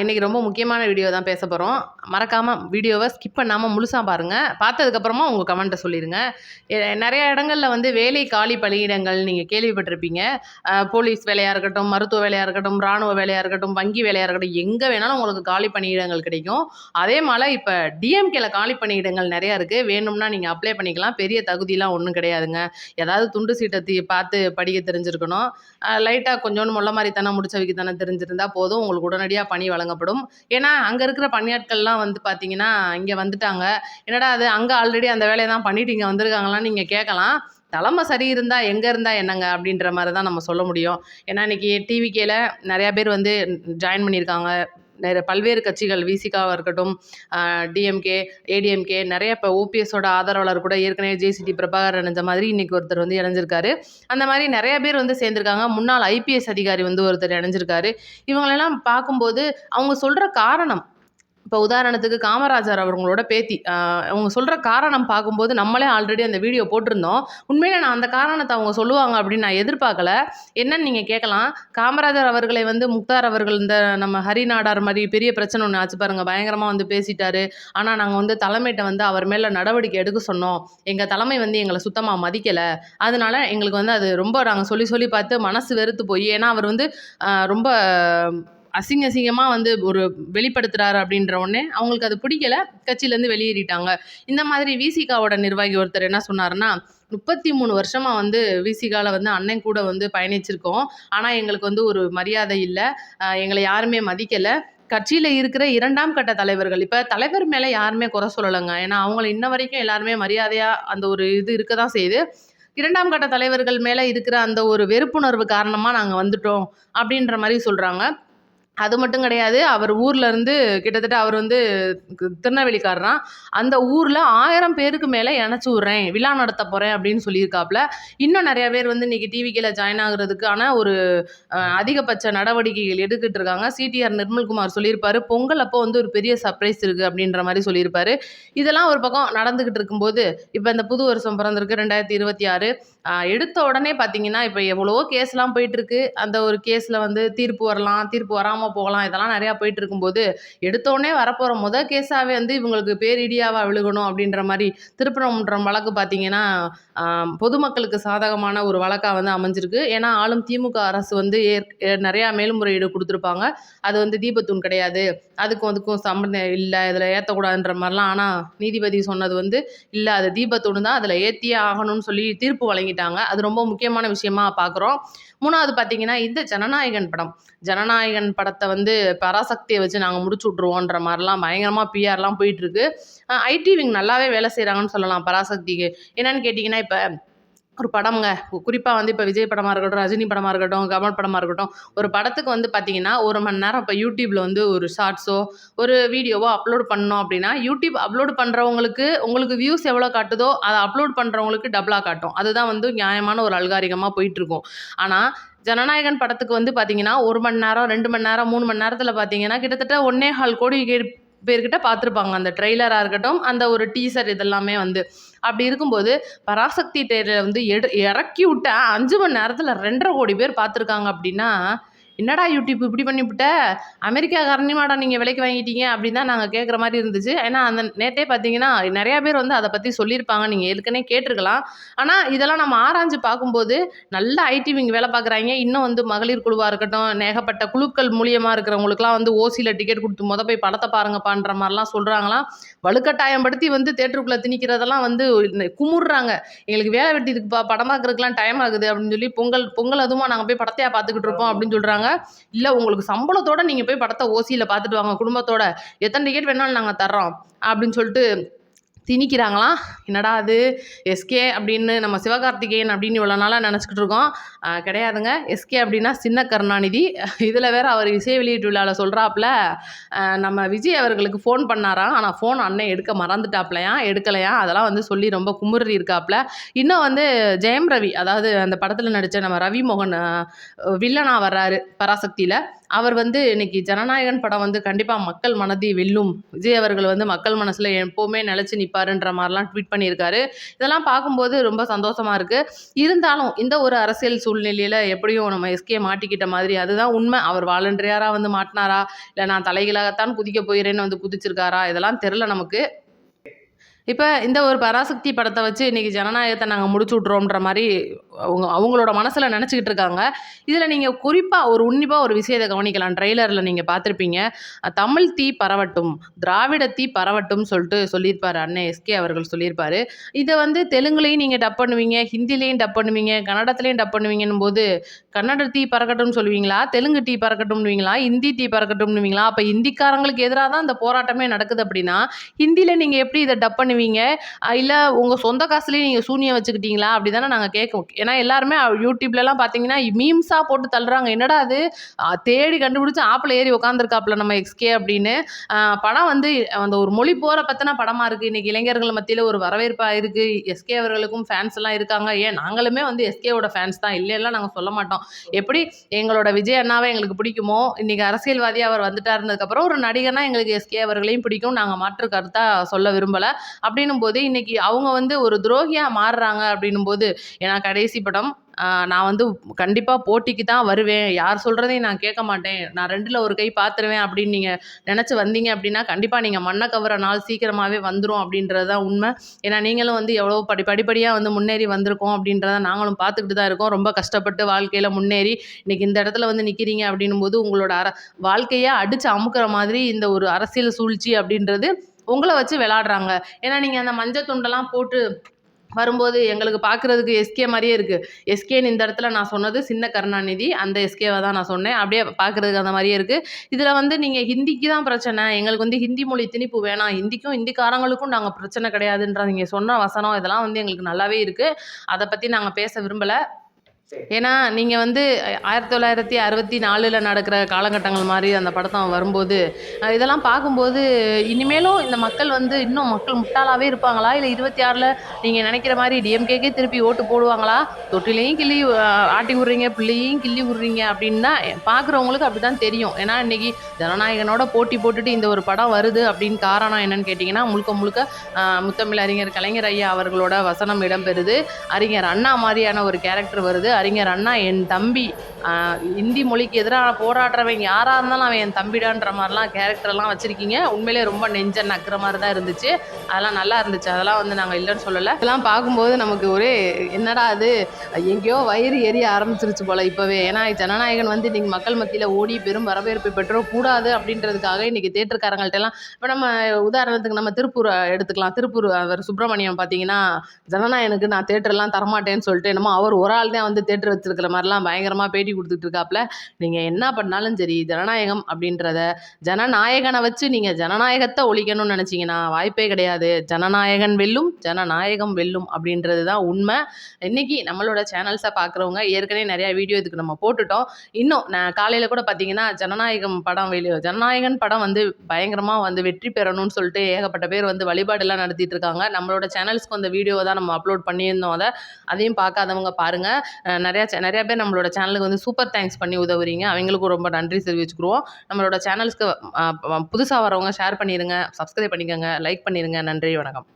இன்றைக்கி ரொம்ப முக்கியமான வீடியோ தான் பேச போகிறோம். மறக்காமல் வீடியோவை ஸ்கிப் பண்ணாமல் முழுசாக பாருங்கள். பார்த்ததுக்கப்புறமா உங்கள் கமெண்ட்டை சொல்லிடுங்க. நிறைய இடங்களில் வந்து வேலை காலி பணியிடங்கள் நீங்கள் கேள்விப்பட்டிருப்பீங்க. போலீஸ் வேலையாக இருக்கட்டும், மருத்துவ வேலையாக இருக்கட்டும், இராணுவ வேலையாக இருக்கட்டும், வங்கி வேலையாக இருக்கட்டும், எங்கே வேணாலும் உங்களுக்கு காலி பணியிடங்கள் கிடைக்கும். அதே மாதிரி இப்போ டிஎம்கேல காலி பணியிடங்கள் நிறையா இருக்குது. வேணும்னா நீங்கள் அப்ளை பண்ணிக்கலாம். பெரிய தகுதியெலாம் ஒன்றும் கிடையாதுங்க. ஏதாவது துண்டு சீட்டை பார்த்து படிக்க தெரிஞ்சிருக்கணும். லைட்டாக கொஞ்சோண்டு மொள்ள மாதிரி தானே முடிச்சவைக்கு தானே தெரிஞ்சிருந்தா போதும், உங்களுக்கு உடனடியாக பணி வழங்கப்படும். ஏன்னா அங்கே இருக்கிற பணியாட்கள்லாம் வந்து பார்த்தீங்கன்னா இங்கே வந்துட்டாங்க. என்னடா அது அங்கே ஆல்ரெடி அந்த வேலையை தான் பண்ணிட்டு இங்கே வந்திருக்காங்களான்னு நீங்கள் கேட்கலாம். தலைமை சரி இருந்தால் எங்கே இருந்தால் என்னங்க அப்படின்ற மாதிரி தான் நம்ம சொல்ல முடியும். ஏன்னா இன்றைக்கி டிவிகேல நிறையா பேர் வந்து ஜாயின் பண்ணியிருக்காங்க. பல்வேறு கட்சிகள், விசிகாவாக இருக்கட்டும், டிஎம்கே, ஏடிஎம்கே, நிறைய இப்போ ஓபிஎஸோட ஆதரவாளர் கூட ஏற்கனவே ஜேசிடி பிரபாகர் இணைஞ்ச மாதிரி இன்றைக்கி ஒருத்தர் வந்து இணைஞ்சிருக்காரு. அந்த மாதிரி நிறைய பேர் வந்து சேர்ந்துருக்காங்க. முன்னாள் ஐபிஎஸ் அதிகாரி வந்து ஒருத்தர் இணைஞ்சிருக்காரு. இவங்களெல்லாம் பார்க்கும்போது அவங்க சொல்கிற காரணம், இப்போ உதாரணத்துக்கு காமராஜர் அவங்களோட பேத்தி, அவங்க சொல்கிற காரணம் பார்க்கும்போது நம்மளே ஆல்ரெடி அந்த வீடியோ போட்டிருந்தோம். உண்மையிலே நான் அந்த காரணத்தை அவங்க சொல்லுவாங்க அப்படின்னு நான் எதிர்பார்க்கல. என்னன்னு நீங்கள் கேட்கலாம். காமராஜர் அவர்களை வந்து முக்தார் அவர்கள் இந்த நம்ம ஹரிநாடார் மாதிரி பெரிய பிரச்சனை ஒன்று ஆச்சு பாருங்கள், பயங்கரமாக வந்து பேசிட்டாரு. ஆனால் நாங்கள் வந்து தலைமையிட்ட வந்து அவர் மேலே நடவடிக்கை எடுக்க சொன்னோம். எங்கள் தலைமை வந்து எங்களை சுத்தமாக மதிக்கலை. அதனால எங்களுக்கு வந்து அது ரொம்ப நாங்கள் சொல்லி பார்த்து மனசு வெறுத்து போய், ஏன்னா அவர் வந்து ரொம்ப அசிங்கமாக வந்து ஒரு வெளிப்படுத்துகிறாரு அப்படின்ற உடனே அவங்களுக்கு அது பிடிக்கல, கட்சியிலேருந்து வெளியேறிட்டாங்க. இந்த மாதிரி விசிகாவோட நிர்வாகி ஒருத்தர் என்ன சொன்னாருன்னா, 33 வருஷமாக வந்து விசிகாவில் வந்து அண்ணன் கூட வந்து பயணிச்சிருக்கோம். ஆனால் எங்களுக்கு வந்து ஒரு மரியாதை இல்லை, எங்களை யாருமே மதிக்கலை. கட்சியில் இருக்கிற 2ஆம் கட்ட தலைவர்கள், இப்போ தலைவர் மேலே யாருமே குறை சொல்லலைங்க. ஏன்னா அவங்கள இன்ன வரைக்கும் எல்லாருமே மரியாதையாக அந்த ஒரு இது இருக்க தான் செய்யுது. 2ஆம் கட்ட தலைவர்கள் மேலே இருக்கிற அந்த ஒரு வெறுப்புணர்வு காரணமாக நாங்கள் வந்துட்டோம் அப்படின்ற மாதிரி சொல்கிறாங்க. அது மட்டும் கிடையாது, அவர் ஊர்லேருந்து கிட்டத்தட்ட அவர் வந்து திருநெல்வேலிக்காரராம். அந்த ஊரில் 1000 பேருக்கு மேலே இணைச்சி விட்றேன், விழா நடத்த போகிறேன் அப்படின்னு சொல்லியிருக்காப்புல. இன்னும் நிறையா பேர் வந்து இன்றைக்கி டிவிகேல ஜாயின் ஆகுறதுக்கான ஒரு அதிகபட்ச நடவடிக்கைகள் எடுத்துகிட்டு இருக்காங்க. சிடிஆர் நிர்மல்குமார் சொல்லியிருப்பார், பொங்கல் அப்போ வந்து ஒரு பெரிய சர்ப்ரைஸ் இருக்குது அப்படின்ற மாதிரி சொல்லியிருப்பார். இதெல்லாம் ஒரு பக்கம் நடந்துக்கிட்டு இருக்கும்போது, இப்போ இந்த புது வருஷம் பிறந்திருக்கு 2026. எடுத்த உடனே பார்த்தீங்கன்னா இப்போ எவ்வளவோ கேஸ்லாம் போயிட்டுருக்கு. அந்த ஒரு கேஸில் வந்து தீர்ப்பு வரலாம், தீர்ப்பு வராமல் போகலாம், இதெல்லாம் நிறையா போயிட்டு இருக்கும்போது எடுத்தோடனே வரப்போகிற கேஸாகவே வந்து இவங்களுக்கு பேரிடியாவாக விழுகணும் அப்படின்ற மாதிரி திருப்பரங்குன்றம் வழக்கு பார்த்தீங்கன்னா பொதுமக்களுக்கு சாதகமான ஒரு வழக்காக வந்து அமைஞ்சிருக்கு. ஏன்னா ஆளும் திமுக அரசு வந்து நிறையா மேல்முறையீடு கொடுத்துருப்பாங்க. அது வந்து தீபத்தூண் கிடையாது, அதுக்கும் சம்பந்தம் இல்லை, இதில் ஏற்றக்கூடாதுன்ற மாதிரிலாம். ஆனால் நீதிபதி சொன்னது வந்து இல்லை, அது தீபத்தூண் தான், அதில் ஏற்றியே ஆகணும்னு சொல்லி தீர்ப்பு வழங்கிட்டாங்க. அது ரொம்ப முக்கியமான விஷயமா பார்க்குறோம். 3வது பார்த்தீங்கன்னா இந்த ஜனநாயகன் படத்தை வந்து பராசக்தியை வச்சு நாங்கள் முடிச்சு விட்ருவோன்ற மாதிரிலாம் பயங்கரமாக பிஆர்லாம் போயிட்டுருக்கு. ஐடி விங் நல்லாவே வேலை செய்கிறாங்கன்னு சொல்லலாம் பராசக்திக்கு. என்னென்னு கேட்டிங்கன்னா, இப்போ ஒரு படம்ங்க, குறிப்பாக வந்து இப்போ விஜய் படமாக இருக்கட்டும், ரஜினி படமாக இருக்கட்டும், கமல் படமாக இருக்கட்டும், ஒரு படத்துக்கு வந்து பார்த்திங்கன்னா 1 மணி நேரம் இப்போ யூடியூப்பில் வந்து ஒரு ஷார்ட்ஸோ ஒரு வீடியோவோ அப்லோட் பண்ணோம் அப்படின்னா, யூடியூப் அப்லோட் பண்ணுறவங்களுக்கு உங்களுக்கு வியூஸ் எவ்வளோ காட்டுதோ அதை அப்லோட் பண்ணுறவங்களுக்கு டபுளாக காட்டும். அதுதான் வந்து நியாயமான ஒரு அல்காரிகமாக போயிட்டுருக்கும். ஆனால் ஜனநாயகன் படத்துக்கு வந்து பார்த்திங்கன்னா 1 மணி நேரம், 2 மணி நேரம், 3 மணி நேரத்தில் பார்த்திங்கன்னா கிட்டத்தட்ட 1.25 கோடி பேர்கிட்ட பார்த்துருப்பாங்க அந்த ட்ரெய்லராக இருக்கட்டும், அந்த ஒரு டீசர் இதெல்லாமே வந்து. அப்படி இருக்கும்போது பராசக்தி ட்ரெய்லரை வந்து இறக்கி விட்ட 5 மணி நேரத்தில் 2.5 கோடி பேர் பார்த்துருக்காங்க அப்படின்னா, என்னடா யூடியூப் இப்படி பண்ணிவிட்ட, அமெரிக்கா கரணிமாடா நீங்கள் விலைக்கு வாங்கிட்டீங்க அப்படின்னு தான் நாங்கள் கேட்குற மாதிரி இருந்துச்சு. ஏன்னா அந்த நேற்றே பார்த்தீங்கன்னா நிறையா பேர் வந்து அதை பற்றி சொல்லியிருப்பாங்க, நீங்கள் ஏற்கனவே கேட்டிருக்கலாம். ஆனால் இதெல்லாம் நம்ம ஆராய்ஞ்சு பார்க்கும்போது நல்ல ஐடி விங் வேலை பார்க்குறாங்க. இன்னும் வந்து மகளிர் குழுவாக இருக்கட்டும், ஏகப்பட்ட குழுக்கள் மூலியமாக இருக்கிறவங்களுக்குலாம் வந்து ஓசியில் டிக்கெட் கொடுத்து போய் படத்தை பாருங்கப்பான்ற மாதிரிலாம் சொல்கிறாங்களாம். வலுக்கட்டாயப்படுத்தி வந்து தேட்டருக்குள்ளே திணிக்கிறதெல்லாம் வந்து குமுறுறாங்க. எங்களுக்கு வேலை வெட்டி இதுக்கு படம் பார்க்குறதுக்குலாம் டைம் ஆகுது அப்படின்னு சொல்லி, பொங்கல் அதுவுமா நாங்கள் போய் படத்தையாக பார்த்துக்கிட்டு இருப்போம் அப்படின்னு சொல்கிறாங்க. இல்லை, உங்களுக்கு சம்பளத்தோட நீங்கள் போய் படத்தை ஓசியில் பார்த்துட்டு வாங்க குடும்பத்தோட, எத்தனை டிக்கெட் வேணாலும் நாங்கள் தர்றோம் அப்படின்னு சொல்லிட்டு திணிக்கிறாங்களாம். என்னடா அது எஸ்கே அப்படின்னு நம்ம சிவகார்த்திகேயன் அப்படின்னு இவ்வளோ நாளாக நினச்சிக்கிட்டு இருக்கோம். கிடையாதுங்க, எஸ்கே அப்படின்னா சின்ன கருணாநிதி. இதில் வேறு அவர் இசை வெளியீட்டு விழாவில் சொல்கிறாப்புல, நம்ம விஜய் அவர்களுக்கு ஃபோன் பண்ணாராம், ஆனால் ஃபோன் அண்ணன் எடுக்க மறந்துட்டாப்லையாம், எடுக்கலையா, அதெல்லாம் வந்து சொல்லி ரொம்ப குமுறி இருக்காப்புல. இன்னும் வந்து ஜெயம் ரவி, அதாவது அந்த படத்தில் நடித்த நம்ம ரவி மோகன் வில்லனாக வர்றாரு பராசக்தியில். அவர் வந்து இன்னைக்கு ஜனநாயகன் படம் வந்து கண்டிப்பாக மக்கள் மனதை வெல்லும், விஜய் அவர்கள் வந்து மக்கள் மனசில் எப்போவுமே நிலச்சி நிற்பாருன்ற மாதிரிலாம் ட்வீட் பண்ணியிருக்காரு. இதெல்லாம் பார்க்கும்போது ரொம்ப சந்தோஷமா இருக்கு. இருந்தாலும் இந்த ஒரு அரசியல் சூழ்நிலையில் எப்படியும் நம்ம எஸ்கே மாட்டிக்கிட்ட மாதிரி அதுதான் உண்மை. அவர் வாலண்டியராக வந்து மாட்டினாரா, இல்லை நான் தலைகீழாகத்தான் குதிக்க போகிறேன்னு வந்து குதிச்சிருக்காரா, இதெல்லாம் தெரில நமக்கு. இப்ப இந்த ஒரு பராசக்தி படத்த வச்சு இன்னைக்கு ஜனநாயகத்த நாங்க முடிச்சு விட்றோம்ன்ற மாரி அவங்களோட மனசுல நெனச்சுக்கிட்டு இருக்காங்க. இதுல நீங்க குறிப்பா ஒரு உன்னிப்பா ஒரு விஷயத்த கவனிக்கலாம். ட்ரெய்லர்ல நீங்க பார்த்திருப்பீங்க. தமிழ் தீ பரவட்டும், திராவிட தீ பரவட்டும் சொல்ட்டு சொல்லியிருப்பாரு. அண்ணன் எஸ்கே அவர்கள் சொல்லியிருப்பாரு. இத வந்து தெலுங்குலயும் நீங்க டப் பண்ணுவீங்க, ஹிந்திலயும் டப் பண்ணுவீங்க, கன்னடத்திலயும் டப் பண்ணுவீங்கன்னும்போது, கன்னட தீ பறக்கட்டும்னு சொல்லுவீங்களா? தெலுங்கு தீ பறக்கட்டும்னுவீங்களா? ஹிந்தி தீ பறக்கட்டும்னுவீங்களா? அப்ப ஹிந்திக்காரங்களுக்கு எதிரா தான் இந்த போராட்டமே நடக்குது அப்படின்னா, ஹிந்தில நீங்க எப்படி இத டப் பண்ணுவீங்க? இல்ல உங்க சொந்த காசுலயே நீங்க சூனியம் வச்சுக்கிட்டீங்களா? அப்படி தானே நாங்க கேட்கும். ஏன்னா எல்லாருமே யூடியூப்லலாம் பார்த்தீங்கன்னா, மீம்ஸா போட்டு தள்ளுறாங்க. என்னடா அது தேடி கண்டுபிடிச்சு ஆப்ல ஏறி உட்காந்துருக்காப்ல நம்ம எஸ்கே அப்படின்னு. படம் வந்து அந்த ஒரு மொழி போற பத்தின படமா இருக்கு. இன்னைக்கு இளைஞர்கள் மத்தியில ஒரு வரவேற்பா இருக்கு. எஸ்கே அவர்களுக்கும் ஃபேன்ஸ் எல்லாம் இருக்காங்க. ஏன் நாங்களுமே வந்து எஸ்கேவோட ஃபேன்ஸ் தான். இல்லையெல்லாம் நாங்க சொல்ல மாட்டோம். எப்படி எங்களோட விஜய் அண்ணாவை எங்களுக்கு பிடிக்குமோ, இன்னைக்கு அரசியல்வாதியா அவர் வந்துட்டாருனதுக்கப்புறம் ஒரு நடிகனா எங்களுக்கு எஸ்கே அவர்களையும் பிடிக்கும். நாங்க மாற்று கருத்தா சொல்ல விரும்பல. அப்படின்னும்போது இன்னைக்கு அவங்க வந்து ஒரு துரோகியா மாறுறாங்க அப்படின்னும்போது, ஏன்னா கடைசி படம் நான் வந்து கண்டிப்பா போட்டிக்கு தான் வருவேன். யார் சொல்றதையும் நான் கேட்க மாட்டேன். நான் 2ல ஒரு கை பார்த்துருவேன் அப்படின்னு நீங்க நெனச்சு வந்தீங்க அப்படின்னா, கண்டிப்பா நீங்க மண்ண கவர நாள் சீக்கிரமாவே வந்துரும் அப்படின்றது தான் உண்மை. ஏன்னா நீங்களும் வந்து எவ்வளோ படிப்படியா வந்து முன்னேறி வந்திருக்கோம் அப்படின்றத நாங்களும் பார்த்துக்கிட்டு தான் இருக்கோம். ரொம்ப கஷ்டப்பட்டு வாழ்க்கையில முன்னேறி இன்னைக்கு இந்த இடத்துல வந்து நிக்கிறீங்க அப்படின்னும்போது, உங்களோட வாழ்க்கைய அடிச்சு அமுக்குற மாதிரி இந்த ஒரு அரசியல் சூழ்ச்சி அப்படின்றது உங்கள வச்சு விளையாடுறாங்க. ஏன்னா நீங்க அந்த மஞ்ச துண்டெல்லாம் போட்டு வரும்போது எங்களுக்கு பார்க்குறதுக்கு எஸ்கே மாரியே இருக்கு. எஸ்கேன்னு இந்த இடத்துல நான் சொன்னது சின்ன கருணாநிதி. அந்த எஸ்கேவ தான் நான் சொன்னேன். அப்படியே பார்க்குறதுக்கு அந்த மாரியே இருக்கு. இதுல வந்து நீங்க ஹிந்திக்கு தான் பிரச்சனை. எங்களுக்கு வந்து ஹிந்தி மொழி திணிப்பு வேணாம். ஹிந்திக்கும் ஹிந்திக்காரங்களுக்கும் நாங்க பிரச்சனை கிடையாதுன்ற நீங்க சொன்ன வசனம் இதெல்லாம் வந்து எங்களுக்கு நல்லாவே இருக்கு. அத பத்தி நாங்க பேச விரும்பல. ஏன்னா, நீங்க வந்து 1964ல நடக்கிற காலகட்டங்கள் மாரி அந்த படத்த வரும்போது, இதெல்லாம் பார்க்கும்போது, இனிமேலும் இந்த மக்கள் வந்து இன்னும் மக்கள் முட்டாளாவே இருப்பாங்களா? இல்ல 26ல நீங்க நெனைக்கிற மாரி டிஎம்கேக்கே திருப்பி ஓட்டு போடுவாங்களா? தொட்டிலையும் கிள்ளி ஆட்டி விடுறீங்க, பிள்ளையையும் கிள்ளி விடுறீங்க அப்படின்னு தான் பார்க்குறவங்களுக்கு அப்படிதான் தெரியும். ஏன்னா, இன்னைக்கு ஜனநாயகனோட போட்டி போட்டுட்டு இந்த ஒரு படம் வருது அப்படின்னு காரணம் என்னன்னு கேட்டீங்கன்னா, முழுக்க முழுக்க முத்தமிழ் அறிஞர் கலைஞர் ஐயா அவர்களோட வசனம் இடம்பெறுது. அறிஞர் அண்ணா மாரியான ஒரு கேரக்டர் வருது. அறிஞர் அண்ணா என் தம்பி, இந்தி மொழிக்கு எதிரா போராடுறவன் யாரா இருந்தாலும் அவன் என் தம்பிடான்ற மாரிலாம் கேரக்டர்லாம் வச்சிருக்கீங்க. உண்மையிலேயே ரொம்ப நெஞ்ச நக்குற மாரி தான் இருந்துச்சு. அதெல்லாம் நல்லா இருந்துச்சு. அதெல்லாம் வந்து நாங்க இல்லன்னு சொல்லல. இதெல்லாம் பார்க்கும்போது நமக்கு ஒரே என்னடா இது எங்கேயோ வயிறு எரிய ஆரம்பிச்சிருச்சு போல இப்பவே. ஏன்னா ஜனநாயகன் வந்து இன்னைக்கு மக்கள் மத்தியில ஓடி பெரும் வரவேற்பை பெற்றக்கூடாது அப்படின்றதுக்காக இன்னைக்கு தியேட்டர்காரங்கள்ட்டலாம் இப்ப நம்ம உதாரணத்துக்கு நம்ம திருப்பூர் எடுத்துக்கலாம். திருப்பூர் அவர் சுப்பிரமணியம் பார்த்தீங்கன்னா, ஜனநாயகனுக்கு நான் தியேட்டர்லாம் தரமாட்டேன்னு சொல்லிட்டு என்னமோ அவர் ஒரு ஆள் தான் வந்து தியேட்டர் வச்சிருக்கிற மாதிரிலாம் பயங்கரமா பேட்டி கொடுத்துட்டு இருக்காப்ல. நீங்க என்ன பண்ணாலும் சரி ஜனநாயகம் அப்படின்றத ஜனநாயகனை வச்சு நீங்க ஜனநாயகத்தை ஒழிக்கணும்னு நினைச்சீங்கன்னா வாய்ப்பே கிடையாது. ஜனநாயகன் வெல்லும், ஜனநாயகம் வெல்லும் அப்படின்றது தான் உண்மை. இன்னைக்கு நம்மளோட சேனல்ஸை பார்க்குறவங்க ஏற்கனவே நிறைய வீடியோ இதுக்கு நம்ம போட்டுட்டோம். இன்னும் நான் காலையில கூட பார்த்தீங்கன்னா ஜனநாயகன் படம் வந்து பயங்கரமா வந்து வெற்றி பெறணும்னு சொல்லிட்டு ஏகப்பட்ட பேர் வந்து வழிபாடெல்லாம் நடத்திட்டு இருக்காங்க. நம்மளோட சேனல்ஸ்க்கு அந்த வீடியோவை தான் நம்ம அப்லோட் பண்ணியிருந்தோம். அதையும் பார்க்காதவங்க பாருங்க. நிறைய பேர் நம்மளோட சேனலுக்கு வந்து சூப்பர் தேங்க்ஸ் பண்ணி உதவுறீங்க. அவங்களுக்கும் ரொம்ப நன்றி தெரிவிச்சுக்குருவோம். நம்மளோட சேனல்ஸ்க்கு புதுசாக வரவங்க ஷேர் பண்ணிடுங்க, சப்ஸ்கிரைப் பண்ணிக்கோங்க, லைக் பண்ணிடுங்க. நன்றி, வணக்கம்.